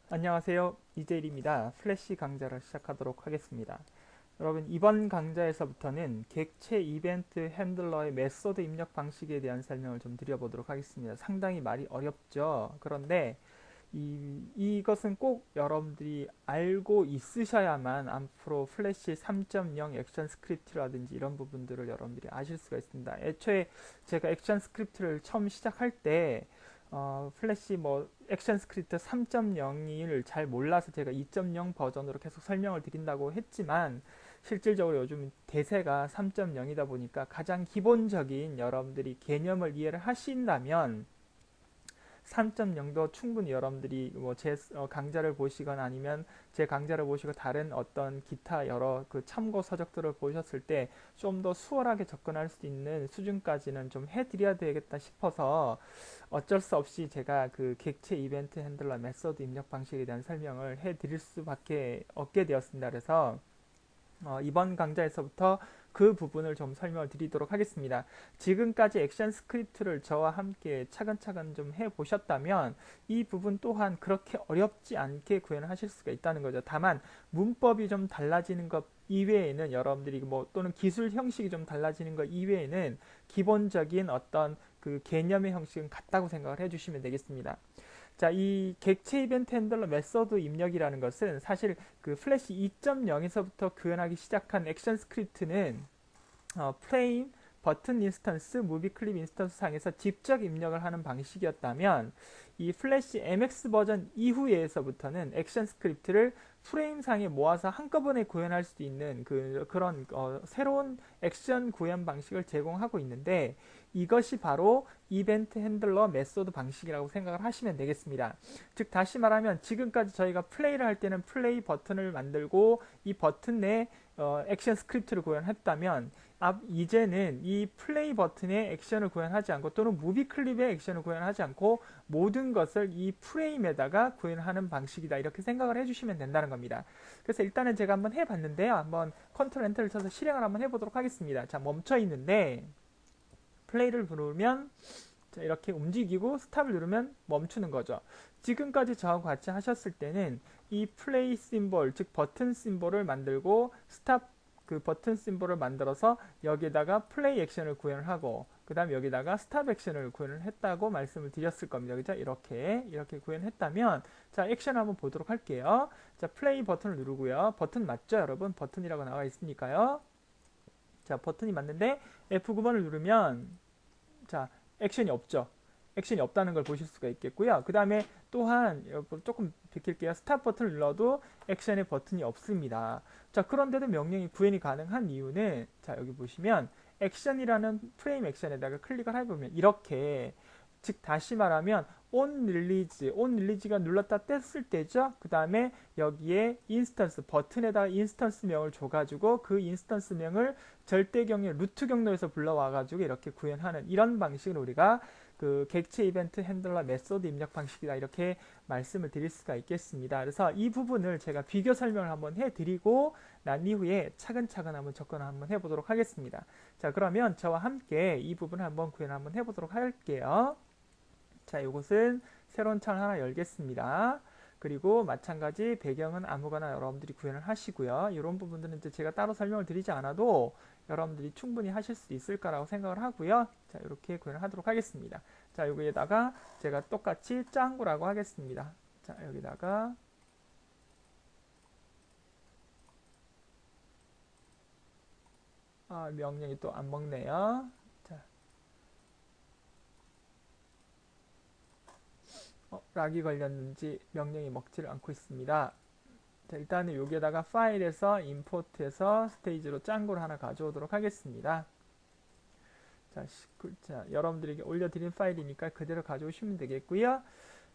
안녕하세요. 이재일입니다. 플래시 강좌를 시작하도록 하겠습니다. 여러분, 이번 강좌에서부터는 객체 이벤트 핸들러의 메소드 입력 방식에 대한 설명을 좀 드려보도록 하겠습니다. 상당히 말이 어렵죠. 그런데 이것은 꼭 여러분들이 알고 있으셔야만 앞으로 플래시 3.0 액션 스크립트라든지 이런 부분들을 여러분들이 아실 수가 있습니다. 애초에 제가 액션 스크립트를 처음 시작할 때 플래시 액션 스크립트 3.0을 잘 몰라서 제가 2.0 버전으로 계속 설명을 드린다고 했지만 실질적으로 요즘 대세가 3.0이다 보니까 가장 기본적인 여러분들이 개념을 이해를 하신다면 3.0도 충분히 여러분들이 제 강좌를 보시거나 아니면 제 강좌를 보시고 다른 어떤 기타 여러 그 참고 서적들을 보셨을 때 좀 더 수월하게 접근할 수 있는 수준까지는 좀 해드려야 되겠다 싶어서 어쩔 수 없이 제가 그 객체 이벤트 핸들러 메소드 입력 방식에 대한 설명을 해드릴 수밖에 없게 되었습니다. 그래서 이번 강좌에서부터 그 부분을 좀 설명을 드리도록 하겠습니다. 지금까지 액션 스크립트를 저와 함께 차근차근 좀 해보셨다면 이 부분 또한 그렇게 어렵지 않게 구현을 하실 수가 있다는 거죠. 다만 문법이 좀 달라지는 것 이외에는 여러분들이 또는 기술 형식이 좀 달라지는 것 이외에는 기본적인 어떤 그 개념의 형식은 같다고 생각을 해주시면 되겠습니다. 자, 이 객체 이벤트 핸들러 메소드 입력이라는 것은 사실 그 플래시 2.0에서부터 구현하기 시작한 액션 스크립트는 프레임, 버튼 인스턴스, 무비 클립 인스턴스 상에서 직접 입력을 하는 방식이었다면 이 플래시 MX 버전 이후에서부터는 액션 스크립트를 프레임 상에 모아서 한꺼번에 구현할 수 있는 그런 새로운 액션 구현 방식을 제공하고 있는데 이것이 바로 이벤트 핸들러 메소드 방식이라고 생각을 하시면 되겠습니다. 즉 다시 말하면 지금까지 저희가 플레이를 할 때는 플레이 버튼을 만들고 이 버튼 내 액션 스크립트를 구현했다면 이제는 이 플레이 버튼의 액션을 구현하지 않고 또는 무비 클립의 액션을 구현하지 않고 모든 것을 이 프레임에다가 구현하는 방식이다 이렇게 생각을 해주시면 된다는 겁니다. 그래서 일단은 제가 한번 해봤는데요. 한번 컨트롤 엔터를 쳐서 실행을 한번 해보도록 하겠습니다. 자, 멈춰 있는데 플레이를 누르면 이렇게 움직이고 스탑을 누르면 멈추는 거죠. 지금까지 저하고 같이 하셨을 때는 이 플레이 심볼, 즉 버튼 심볼을 만들고 스탑 그 버튼 심볼을 만들어서 여기에다가 플레이 액션을 구현을 하고 그 다음 여기다가 스탑 액션을 구현을 했다고 말씀을 드렸을 겁니다. 그죠? 이렇게 구현했다면 자, 액션 한번 보도록 할게요. 자, 플레이 버튼을 누르고요. 버튼 맞죠, 여러분? 버튼이라고 나와 있으니까요. 자, 버튼이 맞는데 F9번을 누르면 자, 액션이 없죠. 액션이 없다는 걸 보실 수가 있겠고요. 그 다음에 또한 조금 비킬게요. 스탑 버튼을 눌러도 액션의 버튼이 없습니다. 자, 그런데도 명령이 구현이 가능한 이유는 자, 여기 보시면 액션이라는 프레임 액션에다가 클릭을 해보면 이렇게 즉 다시 말하면 on release가 눌렀다 뗐을 때죠. 그 다음에 여기에 인스턴스 버튼에다가 인스턴스 명을 줘가지고 그 인스턴스 명을 절대 경로 루트 경로에서 불러와가지고 이렇게 구현하는 이런 방식을 우리가 그 객체 이벤트 핸들러 메소드 입력 방식이다 이렇게 말씀을 드릴 수가 있겠습니다. 그래서 이 부분을 제가 비교 설명을 한번 해드리고 난 이후에 차근차근 한번 접근을 한번 해보도록 하겠습니다. 자, 그러면 저와 함께 이 부분을 한번 구현 한번 해보도록 할게요. 자, 이것은 새로운 창을 하나 열겠습니다. 그리고 마찬가지 배경은 아무거나 여러분들이 구현을 하시고요. 이런 부분들은 이제 제가 따로 설명을 드리지 않아도 여러분들이 충분히 하실 수 있을 거라고 생각을 하고요. 자, 이렇게 구현을 하도록 하겠습니다. 자, 여기에다가 제가 똑같이 짱구라고 하겠습니다. 자, 여기다가 명령이 또 안 먹네요. 자, 락이 걸렸는지 명령이 먹지를 않고 있습니다. 자, 일단은 여기에다가 파일에서 임포트해서 스테이지로 짱구를 하나 가져오도록 하겠습니다. 자, 자, 여러분들에게 올려드린 파일이니까 그대로 가져오시면 되겠고요.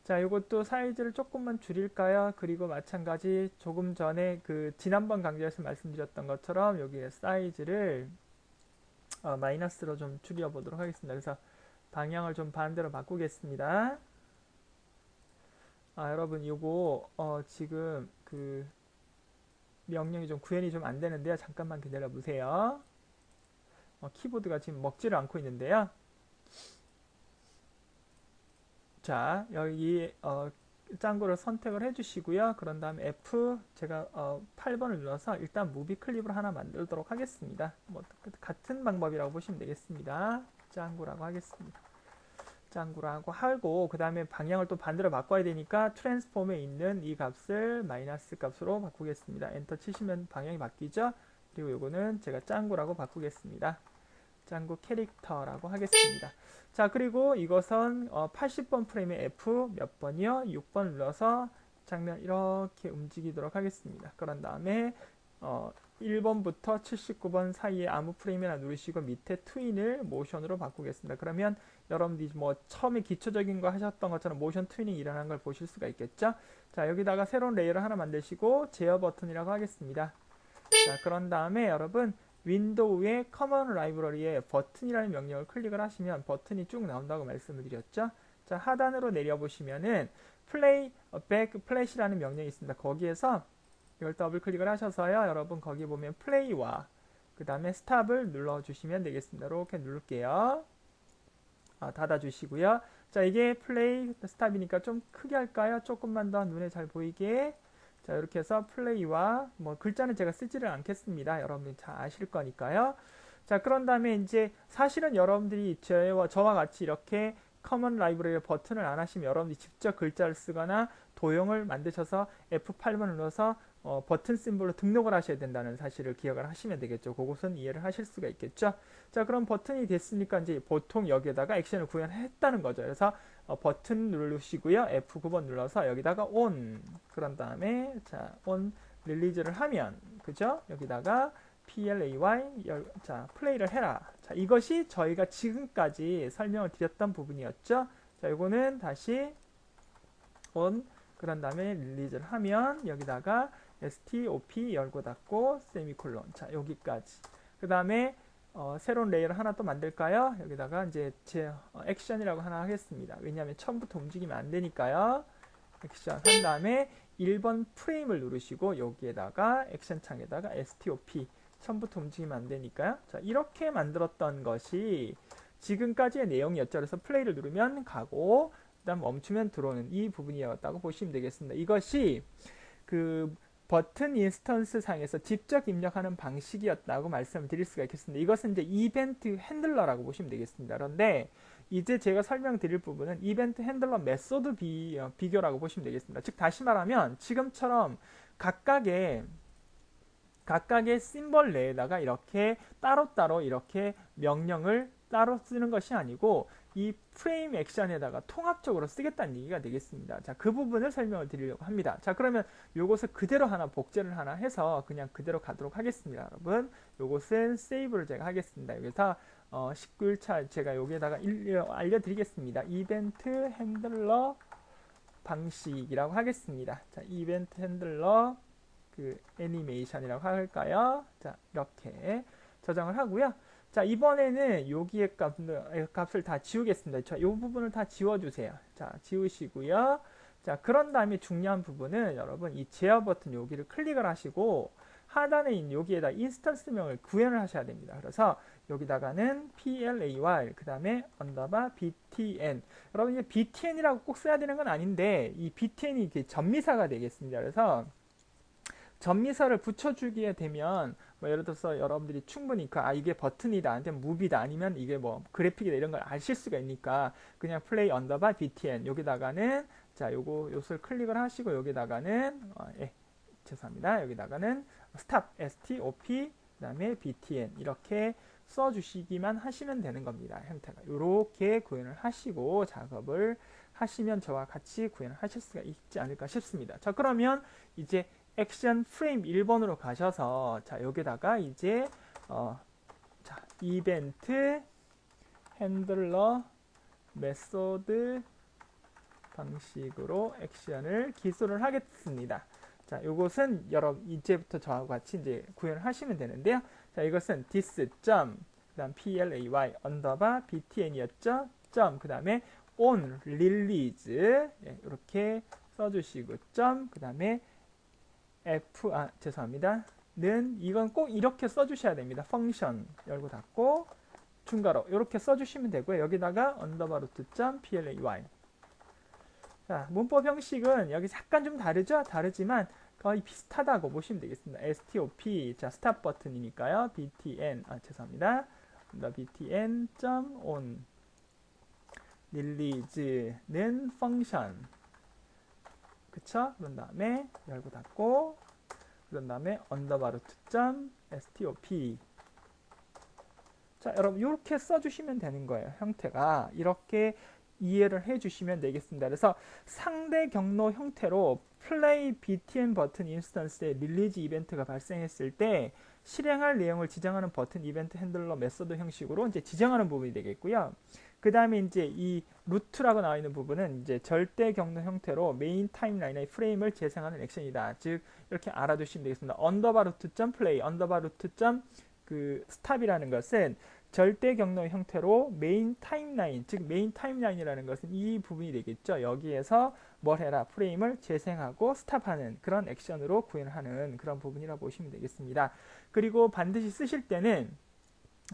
자, 이것도 사이즈를 조금만 줄일까요? 그리고 마찬가지 조금 전에 그 지난번 강좌에서 말씀드렸던 것처럼 여기에 사이즈를 마이너스로 좀 줄여보도록 하겠습니다. 그래서 방향을 좀 반대로 바꾸겠습니다. 여러분 이거 지금 그 명령이 좀 구현이 좀 안 되는데요. 잠깐만 기다려 보세요. 키보드가 지금 먹지를 않고 있는데요. 자, 여기 짱구를 선택을 해주시고요. 그런 다음에 F 제가 8번을 눌러서 일단 무비 클립을 하나 만들도록 하겠습니다. 뭐 같은 방법이라고 보시면 되겠습니다. 짱구라고 하겠습니다. 짱구라고 하고 그 다음에 방향을 또 반대로 바꿔야 되니까 트랜스폼에 있는 이 값을 마이너스 값으로 바꾸겠습니다. 엔터 치시면 방향이 바뀌죠. 그리고 이거는 제가 짱구라고 바꾸겠습니다. 짱구 캐릭터라고 하겠습니다. 자, 그리고 이것은 80번 프레임의 F 몇 번이요? 6번 눌러서 장면 이렇게 움직이도록 하겠습니다. 그런 다음에 1번부터 79번 사이에 아무 프레임이나 누르시고 밑에 트윈을 모션으로 바꾸겠습니다. 그러면 여러분들이 뭐 처음에 기초적인 거 하셨던 것처럼 모션 트위닝이 일어나는 걸 보실 수가 있겠죠. 자, 여기다가 새로운 레이어를 하나 만드시고 제어 버튼이라고 하겠습니다. 자, 그런 다음에 여러분 윈도우의 커먼 라이브러리에 버튼이라는 명령을 클릭을 하시면 버튼이 쭉 나온다고 말씀을 드렸죠. 자, 하단으로 내려보시면은 플레이 백 플래시라는 명령이 있습니다. 거기에서 이걸 더블 클릭을 하셔서요. 여러분 거기 보면 플레이와 그 다음에 스탑을 눌러주시면 되겠습니다. 이렇게 누를게요. 닫아주시고요. 자, 이게 플레이 스탑이니까 좀 크게 할까요? 조금만 더 눈에 잘 보이게. 자, 이렇게 해서 플레이와 뭐 글자는 제가 쓰지를 않겠습니다. 여러분들이 잘 아실 거니까요. 자, 그런 다음에 이제 사실은 여러분들이 저와 같이 이렇게 커먼 라이브러리 버튼을 안 하시면 여러분들이 직접 글자를 쓰거나 도형을 만드셔서 F8번을 눌러서 버튼 심볼로 등록을 하셔야 된다는 사실을 기억을 하시면 되겠죠. 그것은 이해를 하실 수가 있겠죠. 자, 그럼 버튼이 됐으니까 이제 보통 여기에다가 액션을 구현했다는 거죠. 그래서 버튼 누르시고요. F9번 눌러서 여기다가 ON 그런 다음에 자, ON 릴리즈를 하면 그죠? 여기다가 PLAY 자, 플레이를 해라. 자, 이것이 저희가 지금까지 설명을 드렸던 부분이었죠. 자, 이거는 다시 ON 그런 다음에 릴리즈를 하면 여기다가 STOP 열고 닫고 세미콜론. 자, 여기까지. 그 다음에 새로운 레이어를 하나 또 만들까요? 여기다가 이제 제 액션이라고 하나 하겠습니다. 왜냐하면 처음부터 움직이면 안 되니까요. 액션 한 다음에 1번 프레임을 누르시고 여기에다가 액션 창에다가 STOP 처음부터 움직이면 안 되니까요. 자, 이렇게 만들었던 것이 지금까지의 내용이었죠. 그래서 플레이를 누르면 가고 그 다음 멈추면 들어오는 이 부분이었다고 보시면 되겠습니다. 이것이 그 버튼 인스턴스 상에서 직접 입력하는 방식이었다고 말씀을 드릴 수가 있겠습니다. 이것은 이제 이벤트 핸들러라고 보시면 되겠습니다. 그런데 이제 제가 설명드릴 부분은 이벤트 핸들러 메소드 비교라고 보시면 되겠습니다. 즉 다시 말하면 지금처럼 각각의 심벌 내에다가 이렇게 따로따로 이렇게 명령을 따로 쓰는 것이 아니고 이 프레임 액션에다가 통합적으로 쓰겠다는 얘기가 되겠습니다. 자, 그 부분을 설명을 드리려고 합니다. 자, 그러면 요것을 그대로 하나 복제를 하나 해서 그냥 그대로 가도록 하겠습니다. 여러분, 요것은 세이브를 제가 하겠습니다. 여기서 19일차 제가 여기에다가 알려드리겠습니다. 이벤트 핸들러 방식이라고 하겠습니다. 자, 이벤트 핸들러 그 애니메이션이라고 할까요? 자, 이렇게 저장을 하고요. 자, 이번에는 여기에 값을 다 지우겠습니다. 자, 이 부분을 다 지워주세요. 자, 지우시고요. 자, 그런 다음에 중요한 부분은 여러분 이 제어 버튼 여기를 클릭을 하시고 하단에 있는 여기에다 인스턴스명을 구현을 하셔야 됩니다. 그래서 여기다가는 PLAY 그 다음에 언더바 BTN 여러분 이제 BTN이라고 꼭 써야 되는 건 아닌데 이 BTN이 이게 전미사가 되겠습니다. 그래서 전미사를 붙여주게 되면 뭐 예를 들어서 여러분들이 충분히 이게 버튼이다 아니면 무비다 아니면 이게 뭐 그래픽이다 이런 걸 아실 수가 있으니까 그냥 플레이 언더바 btn 여기다가는 자 요것을 클릭을 하시고 여기다가는 죄송합니다. 여기다가는 스탑 stop 그 다음에 btn 이렇게 써주시기만 하시면 되는 겁니다. 형태가 이렇게 구현을 하시고 작업을 하시면 저와 같이 구현을 하실 수가 있지 않을까 싶습니다. 자, 그러면 이제 액션 프레임 1번으로 가셔서 자 여기다가 이제 자 이벤트 핸들러 메소드 방식으로 액션을 기술을 하겠습니다. 자, 요것은 여러분 이제부터 저하고 같이 이제 구현을 하시면 되는데요. 자, 이것은 this 그다음 play 언더바 btn이었죠. 그다음에 on release 이렇게 써주시고 그다음에 죄송합니다. 는 이건 꼭 이렇게 써주셔야 됩니다. 펑션 열고 닫고 중괄호 이렇게 써주시면 되고요. 여기다가 언더바 루트 .play 자, 문법 형식은 여기 약간 좀 다르죠? 다르지만 거의 비슷하다고 보시면 되겠습니다. stop, 자, 스탑 버튼이니까요. btn, 죄송합니다. btn.on, release는 펑션, 그쵸? 그런 다음에 열고 닫고, 그런 다음에 underbar2.stop. 자, 여러분 이렇게 써주시면 되는 거예요. 형태가 이렇게 이해를 해주시면 되겠습니다. 그래서 상대 경로 형태로 플레이 btn 버튼 인스턴스에 릴리즈 이벤트가 발생했을 때 실행할 내용을 지정하는 버튼 이벤트 핸들러 메서드 형식으로 이제 지정하는 부분이 되겠고요. 그 다음에 이제 이 루트라고 나와 있는 부분은 이제 절대 경로 형태로 메인 타임라인의 프레임을 재생하는 액션이다. 즉 이렇게 알아두시면 되겠습니다. 언더바 루트 점 플레이, 언더바 루트 점 그 스탑이라는 것은 절대 경로 형태로 메인 타임라인, 즉 메인 타임라인이라는 것은 이 부분이 되겠죠. 여기에서 뭘 해라? 프레임을 재생하고 스탑하는 그런 액션으로 구현을 하는 그런 부분이라고 보시면 되겠습니다. 그리고 반드시 쓰실 때는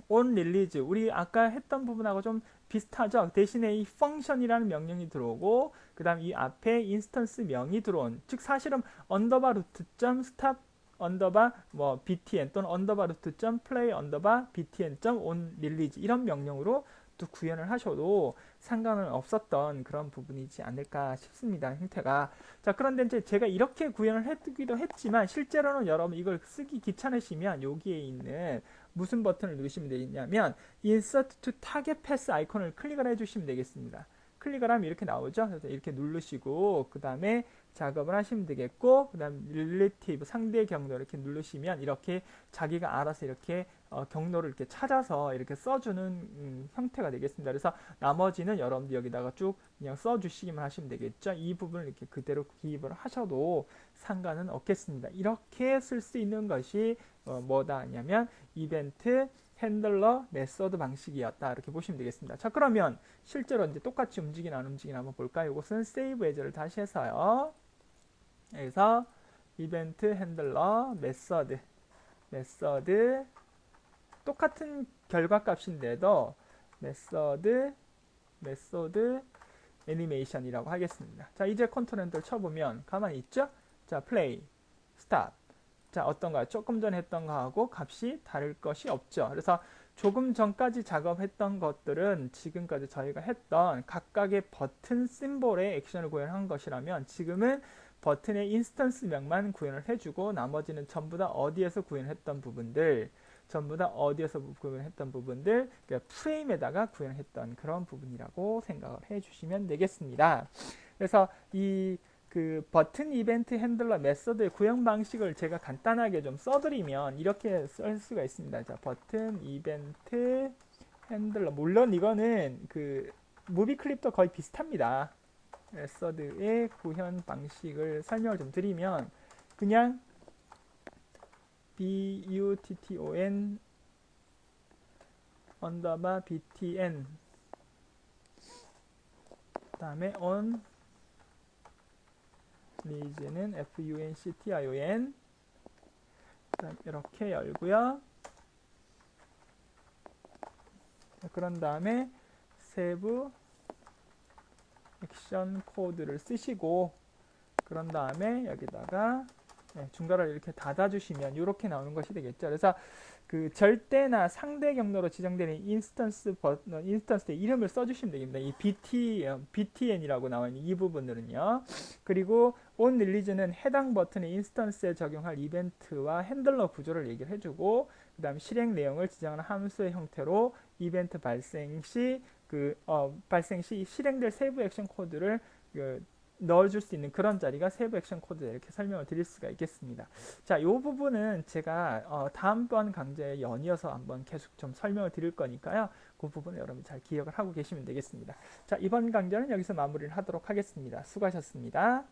on release, 우리 아까 했던 부분하고 좀 비슷하죠. 대신에 이 function이라는 명령이 들어오고 그 다음 이 앞에 인스턴스 명이 들어온, 즉 사실은 언더바 루트 점 스탑 언더바 뭐 btn 또는 언더바 루트 점 플레이 언더바 btn 점 on release 이런 명령으로 또 구현을 하셔도 상관은 없었던 그런 부분이지 않을까 싶습니다. 형태가. 자, 그런데 이제 제가 이렇게 구현을 해두기도 했지만 실제로는 여러분 이걸 쓰기 귀찮으시면 여기에 있는 무슨 버튼을 누르시면 되겠냐면 Insert to Target Path 아이콘을 클릭을 해주시면 되겠습니다. 클릭을 하면 이렇게 나오죠. 그래서 이렇게 누르시고 그 다음에 작업을 하시면 되겠고 그 다음 Relative 상대 경로 이렇게 누르시면 이렇게 자기가 알아서 이렇게 경로를 이렇게 찾아서 이렇게 써주는 형태가 되겠습니다. 그래서 나머지는 여러분들 여기다가 쭉 그냥 써주시기만 하시면 되겠죠. 이 부분을 이렇게 그대로 기입을 하셔도 상관은 없겠습니다. 이렇게 쓸 수 있는 것이 뭐다 하냐면 이벤트 핸들러 메서드 방식이었다. 이렇게 보시면 되겠습니다. 자, 그러면 실제로 이제 똑같이 움직이나 안 움직이나 한번 볼까요? 이것은 세이브 에즈를 다시 해서요. 여기서 이벤트 핸들러 메서드 똑같은 결과 값인데도 메서드 애니메이션이라고 하겠습니다. 자, 이제 컨트롤 엔터를 쳐보면 가만히 있죠? 자, 플레이, 스탑. 자, 어떤가요? 조금 전에 했던 거하고 값이 다를 것이 없죠. 그래서 조금 전까지 작업했던 것들은 지금까지 저희가 했던 각각의 버튼 심볼의 액션을 구현한 것이라면 지금은 버튼의 인스턴스 명만 구현을 해주고 나머지는 전부 다 어디에서 구현했던 부분들 그러니까 프레임에다가 구현했던 그런 부분이라고 생각을 해주시면 되겠습니다. 그래서 그 버튼 이벤트 핸들러 메서드의 구현 방식을 제가 간단하게 좀 써드리면 이렇게 쓸 수가 있습니다. 자, 버튼 이벤트 핸들러, 물론 이거는 그 무비 클립도 거의 비슷합니다. 메서드의 구현 방식을 설명을 좀 드리면 그냥 button 언더바 btn 그 다음에 on release는 function 이렇게 열고요. 그런 다음에 save 액션 코드를 쓰시고 그런 다음에 여기다가 중괄호를 이렇게 닫아주시면 이렇게 나오는 것이 되겠죠. 그래서 그 절대나 상대 경로로 지정되는 인스턴스의 이름을 써주시면 되겠습니다. 이 btn이라고 나와 있는 이 부분들은요. 그리고 on release는 해당 버튼의 인스턴스에 적용할 이벤트와 핸들러 구조를 얘기를 해주고 그 다음 실행 내용을 지정하는 함수의 형태로 이벤트 발생 시 실행될 세이브 액션 코드를 넣어줄 수 있는 그런 자리가 세이브 액션 코드다 이렇게 설명을 드릴 수가 있겠습니다. 자, 이 부분은 제가 다음번 강좌에 연이어서 한번 계속 좀 설명을 드릴 거니까요. 그 부분을 여러분 잘 기억을 하고 계시면 되겠습니다. 자, 이번 강좌는 여기서 마무리를 하도록 하겠습니다. 수고하셨습니다.